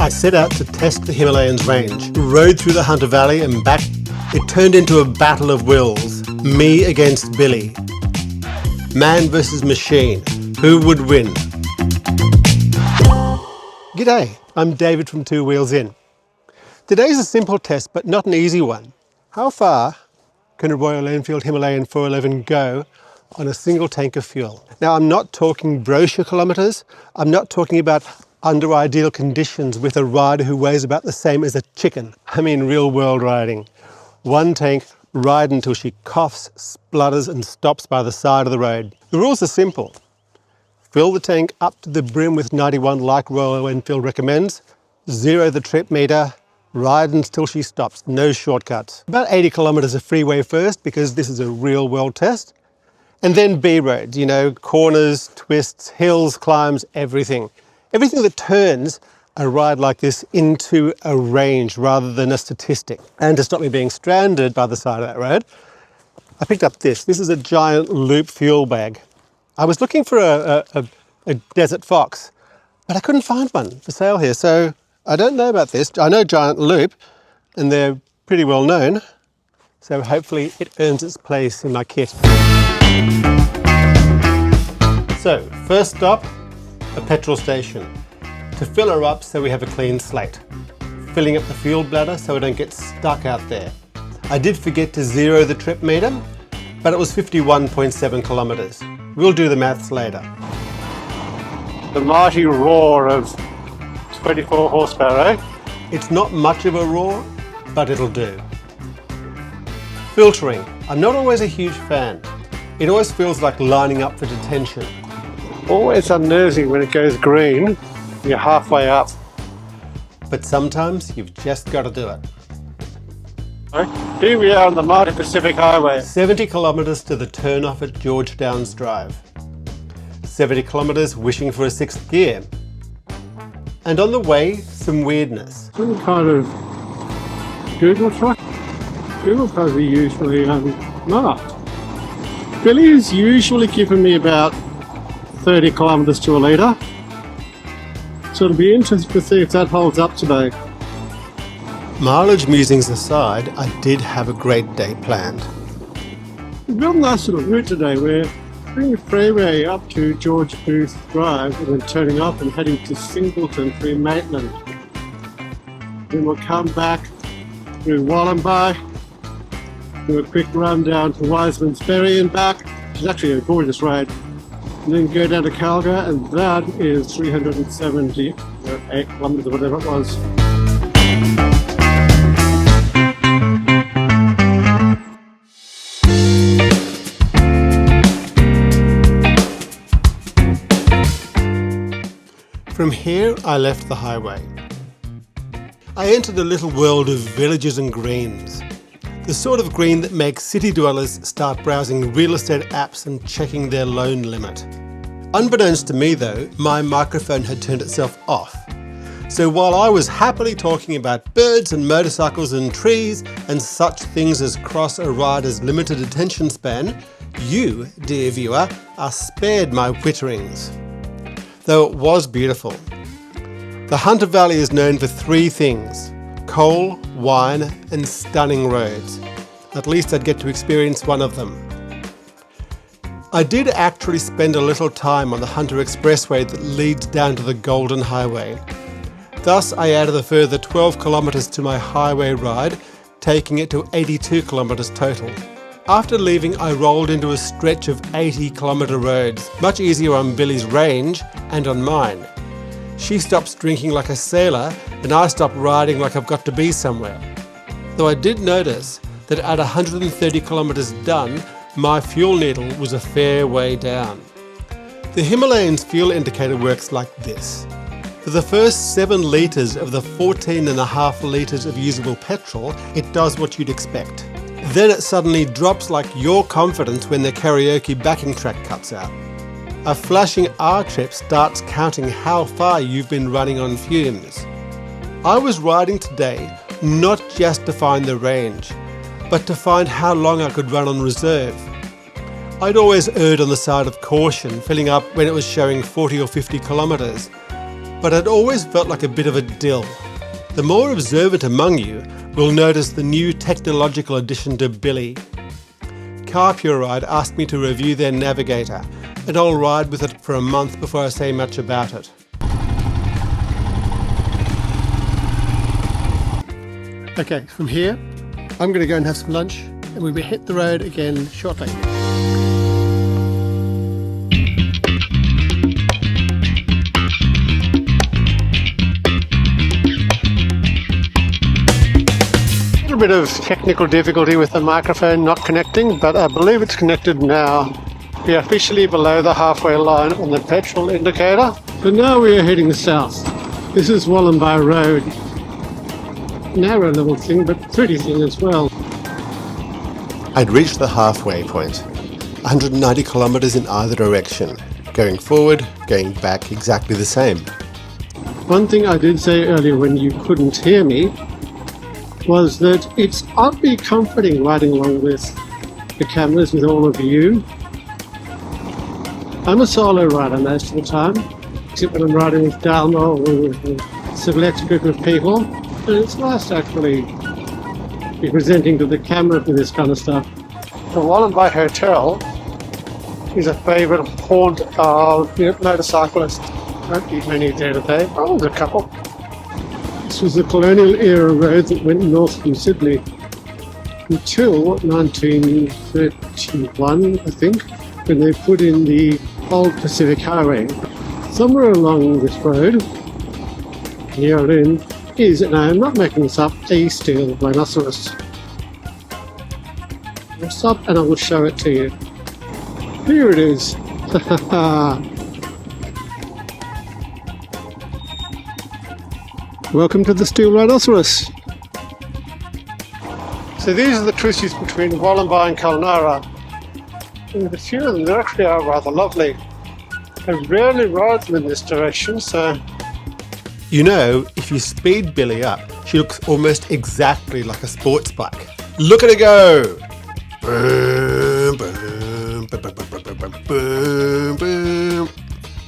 I set out to test the Himalayan's range, rode through the Hunter Valley and back. It turned into a battle of wills, me against Billie. Man versus machine, who would win? G'day, I'm David from Two Wheels In. Today's a simple test, but not an easy one. How far can a Royal Enfield Himalayan 411 go on a single tank of fuel? Now, I'm not talking brochure kilometres. I'm not talking about under ideal conditions with a rider who weighs about the same as a chicken. I mean real world riding. One tank, ride until she coughs, splutters and stops by the side of the road. The rules are simple. Fill the tank up to the brim with 91 like Royal Enfield recommends. Zero the trip meter. Ride until she stops. No shortcuts. About 80 kilometres of freeway first, because this is a real world test. And then B roads, you know, corners, twists, hills, climbs, everything. Everything that turns a ride like this into a range rather than a statistic. And to stop me being stranded by the side of that road, I picked up this. This is a giant loop fuel bag. I was looking for a Desert Fox, but I couldn't find one for sale here. So I don't know about this. I know Giant Loop, and they're pretty well known. So hopefully it earns its place in my kit. So first stop, a petrol station. To fill her up so we have a clean slate. Filling up the fuel bladder so we don't get stuck out there. I did forget to zero the trip meter, but it was 51.7 kilometres. We'll do the maths later. The mighty roar of 24 horsepower, eh? It's not much of a roar, but it'll do. Filtering. I'm not always a huge fan. It always feels like lining up for detention. Always unnerving when it goes green, you're halfway up. But sometimes you've just got to do it. Here we are on the mighty Pacific Highway. 70 kilometres to the turn-off at George Downs Drive. 70 kilometres wishing for a sixth gear. And on the way, some weirdness. Some kind of Google truck. Google cars are usually marked. Billie is usually giving me about 30 kilometres to a litre. So it'll be interesting to see if that holds up today. Mileage musings aside, I did have a great day planned. A real nice little route today. We're doing a freeway up to George Booth Drive and then turning off and heading to Singleton through Maitland. Then we'll come back through Wollombi, do a quick run down to Wiseman's Ferry and back, which is actually a gorgeous ride. And then go down to Calgary, and that is 378 kilometres or whatever it was. From here, I left the highway. I entered a little world of villages and greens. The sort of green that makes city dwellers start browsing real estate apps and checking their loan limit. Unbeknownst to me though, my microphone had turned itself off. So while I was happily talking about birds and motorcycles and trees and such things as cross a rider's limited attention span, you, dear viewer, are spared my whitterings. Though it was beautiful. The Hunter Valley is known for three things: coal, wine and stunning roads. At least I'd get to experience one of them. I did actually spend a little time on the Hunter Expressway that leads down to the Golden Highway. Thus I added a further 12 kilometres to my highway ride, taking it to 82 kilometres total. After leaving, I rolled into a stretch of 80 kilometre roads, much easier on Billie's range and on mine. She stops drinking like a sailor and I stop riding like I've got to be somewhere. Though I did notice that at 130 kilometres done, my fuel needle was a fair way down. The Himalayan's fuel indicator works like this. For the first 7 litres of the 14.5 litres of usable petrol, it does what you'd expect. Then it suddenly drops like your confidence when the karaoke backing track cuts out. A flashing R trip starts counting how far you've been running on fumes. I was riding today not just to find the range, but to find how long I could run on reserve. I'd always erred on the side of caution, filling up when it was showing 40 or 50 kilometres. but I'd always felt like a bit of a dill. The more observant among you will notice the new technological addition to Billie. Car Pure Ride asked me to review their navigator, and I'll ride with it for a month before I say much about it. Okay, from here, I'm going to go and have some lunch, and we will hit the road again shortly. A bit of technical difficulty with the microphone not connecting, but I believe it's connected now. We are officially below the halfway line on the petrol indicator. So now we are heading south. This is Wollombi Road. Narrow little thing, but pretty thing as well. I'd reached the halfway point. 190 kilometres in either direction. Going forward, going back exactly the same. One thing I did say earlier when you couldn't hear me was that it's oddly comforting riding along with the cameras with all of you. I'm a solo rider most of the time, except when I'm riding with Dalma or with a select group of people. And it's nice to actually be presenting to the camera for this kind of stuff. The Wollombi Hotel is a favourite haunt of motorcyclists. Won't be many there today. Oh, there's a couple. This was the colonial era road that went north from Sydney until 1931, I think, when they put in the old Pacific Highway. Somewhere along this road, herein, is, and I'm not making this up, a steel rhinoceros. I'll stop and I will show it to you. Here it is. Welcome to the steel rhinoceros. So these are the truces between Wollombi and Kulnara. And a few of them, they actually are rather lovely. I rarely ride them in this direction, so... You know, if you speed Billie up, she looks almost exactly like a sports bike. Look at her go!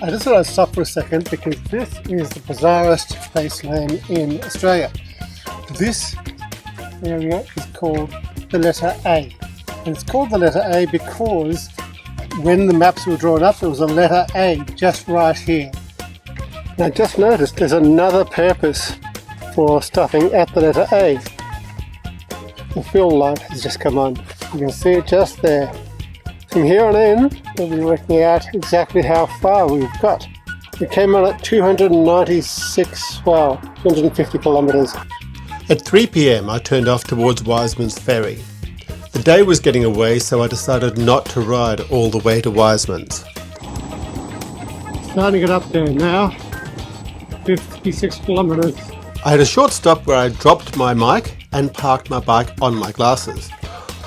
I just thought I'd stop for a second because this is the bizarrest place name in Australia. This area is called the letter A. And it's called the letter A because when the maps were drawn up, there was a letter A just right here. Now just noticed there's another purpose for stopping at the letter A. The fill light has just come on. You can see it just there. From here on in, we'll be working out exactly how far we've got. We came on at 250 kilometres. At 3 p.m. I turned off towards Wiseman's Ferry. The day was getting away, so I decided not to ride all the way to Wiseman's. Starting it up there now, 56 kilometres. I had a short stop where I dropped my mic and parked my bike on my glasses.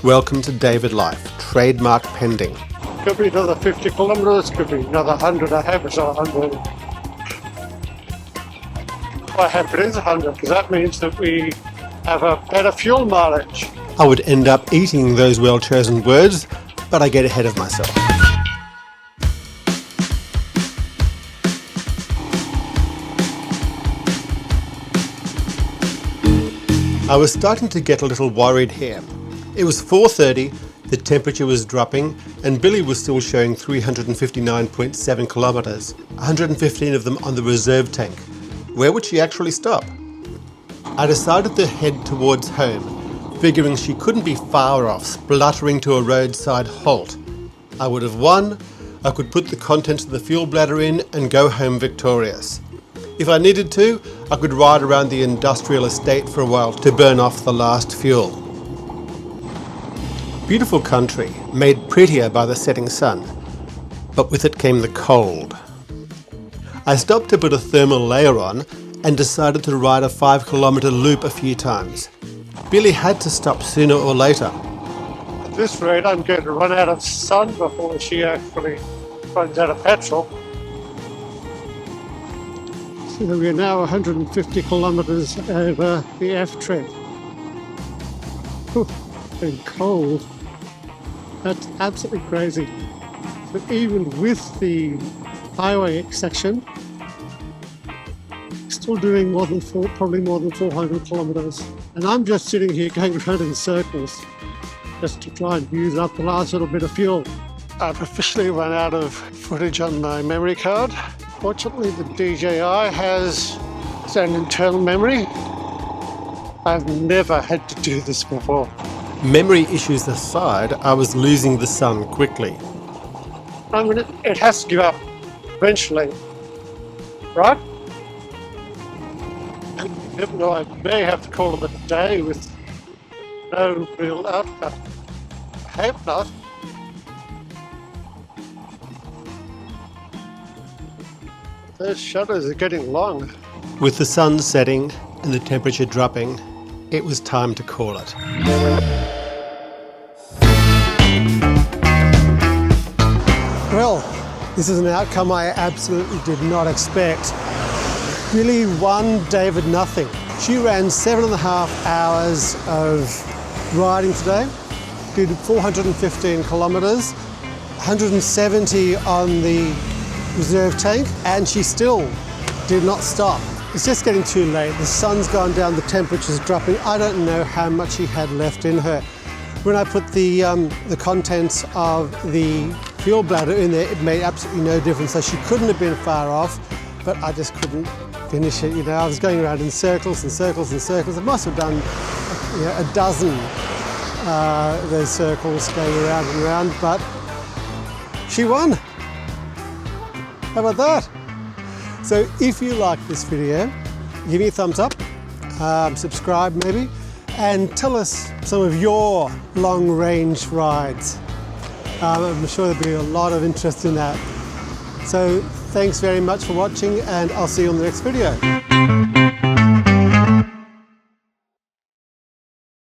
Welcome to David Life, trademark pending. Could be another 50 kilometres, could be another 100, I hope it's 100. I hope it is 100, because that means that we have a better fuel mileage. I would end up eating those well-chosen words, but I get ahead of myself. I was starting to get a little worried here. It was 4:30, the temperature was dropping, and Billie was still showing 359.7 kilometres, 115 of them on the reserve tank. Where would she actually stop? I decided to head towards home, figuring she couldn't be far off, spluttering to a roadside halt. I would have won, I could put the contents of the fuel bladder in and go home victorious. If I needed to, I could ride around the industrial estate for a while to burn off the last fuel. Beautiful country, made prettier by the setting sun, but with it came the cold. I stopped to put a thermal layer on and decided to ride a 5-kilometre loop a few times. Billie had to stop sooner or later. At this rate, I'm going to run out of sun before she actually runs out of petrol. So we're now 150 kilometres over the F-trip. And cold. That's absolutely crazy. But even with the highway section, still doing probably more than 400 kilometers. And I'm just sitting here going around in circles just to try and use up the last little bit of fuel. I've officially run out of footage on my memory card. Fortunately, the DJI has an internal memory. I've never had to do this before. Memory issues aside, I was losing the sun quickly. I mean, it has to give up eventually, right? Even though I may have to call it a day with no real outcome. I hope not. Those shadows are getting long. With the sun setting and the temperature dropping, it was time to call it. Well, this is an outcome I absolutely did not expect. Billie won, David nothing. She ran 7.5 hours of riding today, did 415 kilometres, 170 on the reserve tank, and she still did not stop. It's just getting too late. The sun's gone down, the temperature's dropping. I don't know how much she had left in her. When I put the contents of the fuel bladder in there, it made absolutely no difference. So she couldn't have been far off, but I just couldn't finish it. You know, I was going around in circles and circles and circles. I must have done, you know, a dozen of those circles going around and around, but she won. How about that? So if you like this video, give me a thumbs up, subscribe maybe, and tell us some of your long range rides. I'm sure there'll be a lot of interest in that. So thanks very much for watching, and I'll see you on the next video.